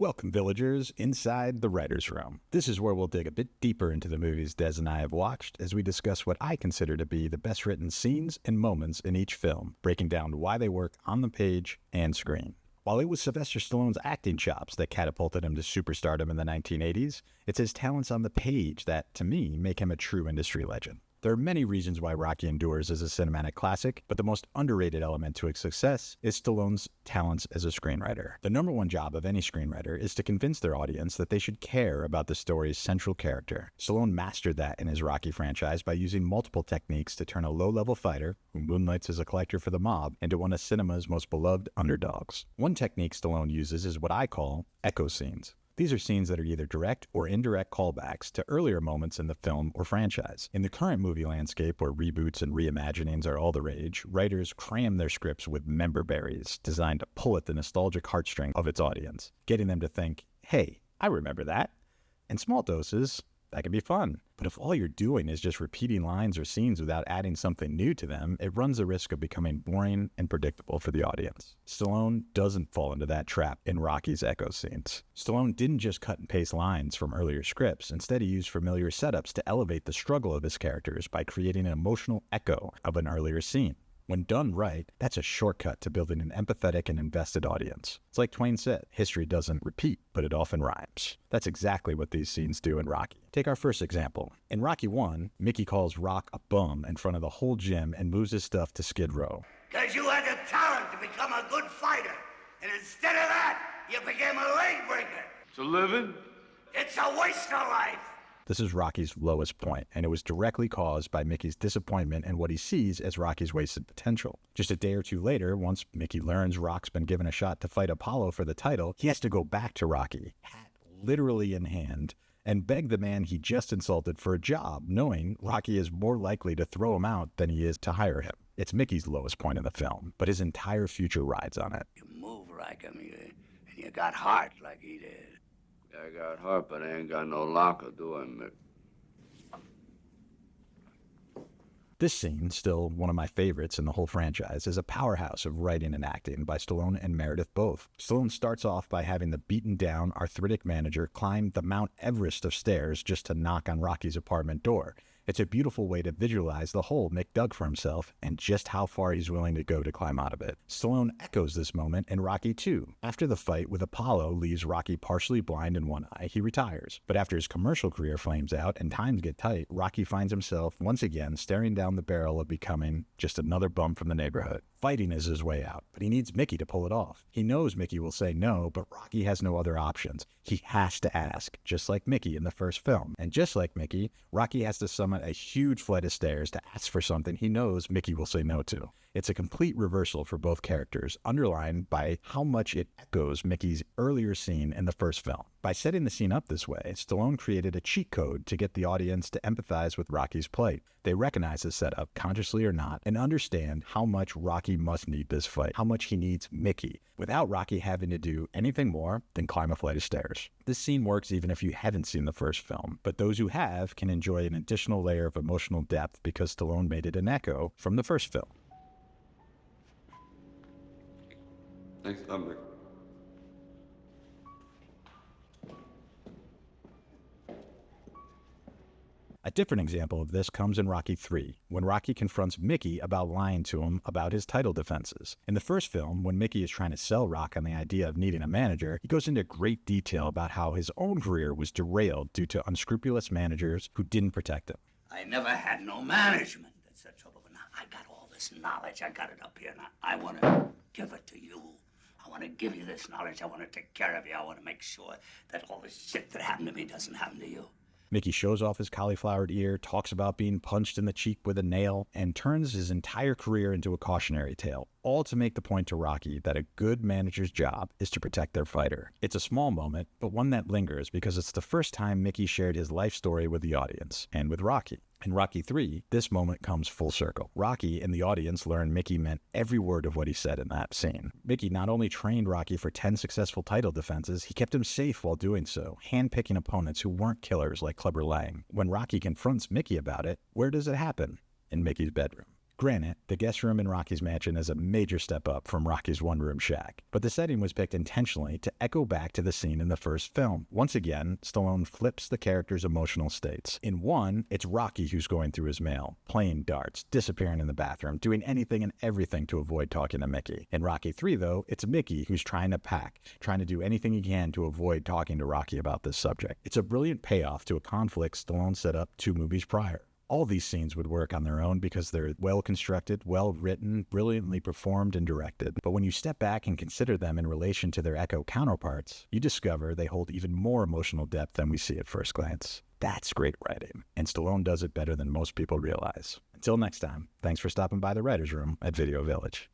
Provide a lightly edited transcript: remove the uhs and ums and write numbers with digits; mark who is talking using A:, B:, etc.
A: Welcome, villagers, inside the writer's room. This is where we'll dig a bit deeper into the movies Des and I have watched as we discuss what I consider to be the best written scenes and moments in each film, breaking down why they work on the page and screen. While it was Sylvester Stallone's acting chops that catapulted him to superstardom in the 1980s, it's his talents on the page that, to me, make him a true industry legend. There are many reasons why Rocky endures as a cinematic classic, but the most underrated element to its success is Stallone's talents as a screenwriter. The number one job of any screenwriter is to convince their audience that they should care about the story's central character. Stallone mastered that in his Rocky franchise by using multiple techniques to turn a low-level fighter, who moonlights as a collector for the mob, into one of cinema's most beloved underdogs. One technique Stallone uses is what I call echo scenes. These are scenes that are either direct or indirect callbacks to earlier moments in the film or franchise. In the current movie landscape where reboots and reimaginings are all the rage, writers cram their scripts with member berries designed to pull at the nostalgic heartstring of its audience, getting them to think, hey, I remember that. In small doses, that can be fun. But if all you're doing is just repeating lines or scenes without adding something new to them, it runs the risk of becoming boring and predictable for the audience. Stallone doesn't fall into that trap in Rocky's echo scenes. Stallone didn't just cut and paste lines from earlier scripts. Instead, he used familiar setups to elevate the struggle of his characters by creating an emotional echo of an earlier scene. When done right, that's a shortcut to building an empathetic and invested audience. It's like Twain said, history doesn't repeat, but it often rhymes. That's exactly what these scenes do in Rocky. Take our first example. In Rocky 1, Mickey calls Rock a bum in front of the whole gym and moves his stuff to Skid Row.
B: Because you had the talent to become a good fighter, and instead of that, you became a leg breaker.
C: It's a living?
B: It's a waste of life.
A: This is Rocky's lowest point, and it was directly caused by Mickey's disappointment and what he sees as Rocky's wasted potential. Just a day or two later, once Mickey learns Rock's been given a shot to fight Apollo for the title, he has to go back to Rocky, hat literally in hand, and beg the man he just insulted for a job, knowing Rocky is more likely to throw him out than he is to hire him. It's Mickey's lowest point in the film, but his entire future rides on it.
B: You move like him, and you got heart like he did.
C: I got heart, but I ain't got no locker, do I, Mick?
A: This scene, still one of my favorites in the whole franchise, is a powerhouse of writing and acting by Stallone and Meredith both. Stallone starts off by having the beaten-down, arthritic manager climb the Mount Everest of stairs just to knock on Rocky's apartment door. It's a beautiful way to visualize the hole Mick dug for himself and just how far he's willing to go to climb out of it. Stallone echoes this moment in Rocky 2. After the fight with Apollo leaves Rocky partially blind in one eye, he retires. But after his commercial career flames out and times get tight, Rocky finds himself once again staring down the barrel of becoming just another bum from the neighborhood. Fighting is his way out, but he needs Mickey to pull it off. He knows Mickey will say no, but Rocky has no other options. He has to ask, just like Mickey in the first film. And just like Mickey, Rocky has to summon a huge flight of stairs to ask for something he knows Mickey will say no to. It's a complete reversal for both characters, underlined by how much it echoes Mickey's earlier scene in the first film. By setting the scene up this way, Stallone created a cheat code to get the audience to empathize with Rocky's plight. They recognize the setup, consciously or not, and understand how much Rocky must need this fight, how much he needs Mickey, without Rocky having to do anything more than climb a flight of stairs. This scene works even if you haven't seen the first film, but those who have can enjoy an additional layer of emotional depth because Stallone made it an echo from the first film.
C: Thanks, Mick.
A: A different example of this comes in Rocky 3, when Rocky confronts Mickey about lying to him about his title defenses. In the first film, when Mickey is trying to sell Rock on the idea of needing a manager, he goes into great detail about how his own career was derailed due to unscrupulous managers who didn't protect him.
B: I never had no management. That's the trouble. But now I got all this knowledge. I got it up here. Now I want to give it to you. I want to give you this knowledge. I want to take care of you. I want to make sure that all this shit that happened to me doesn't happen to you.
A: Mickey shows off his cauliflowered ear, talks about being punched in the cheek with a nail, and turns his entire career into a cautionary tale, all to make the point to Rocky that a good manager's job is to protect their fighter. It's a small moment, but one that lingers because it's the first time Mickey shared his life story with the audience, and with Rocky. In Rocky 3, this moment comes full circle. Rocky and the audience learn Mickey meant every word of what he said in that scene. Mickey not only trained Rocky for 10 successful title defenses, he kept him safe while doing so, handpicking opponents who weren't killers like Clubber Lang. When Rocky confronts Mickey about it, where does it happen? In Mickey's bedroom. Granted, the guest room in Rocky's mansion is a major step up from Rocky's one-room shack, but the setting was picked intentionally to echo back to the scene in the first film. Once again, Stallone flips the character's emotional states. In one, it's Rocky who's going through his mail, playing darts, disappearing in the bathroom, doing anything and everything to avoid talking to Mickey. In Rocky 3, though, it's Mickey who's trying to pack, trying to do anything he can to avoid talking to Rocky about this subject. It's a brilliant payoff to a conflict Stallone set up 2 movies prior. All these scenes would work on their own because they're well-constructed, well-written, brilliantly performed and directed. But when you step back and consider them in relation to their echo counterparts, you discover they hold even more emotional depth than we see at first glance. That's great writing, and Stallone does it better than most people realize. Until next time, thanks for stopping by the Writers' Room at Video Village.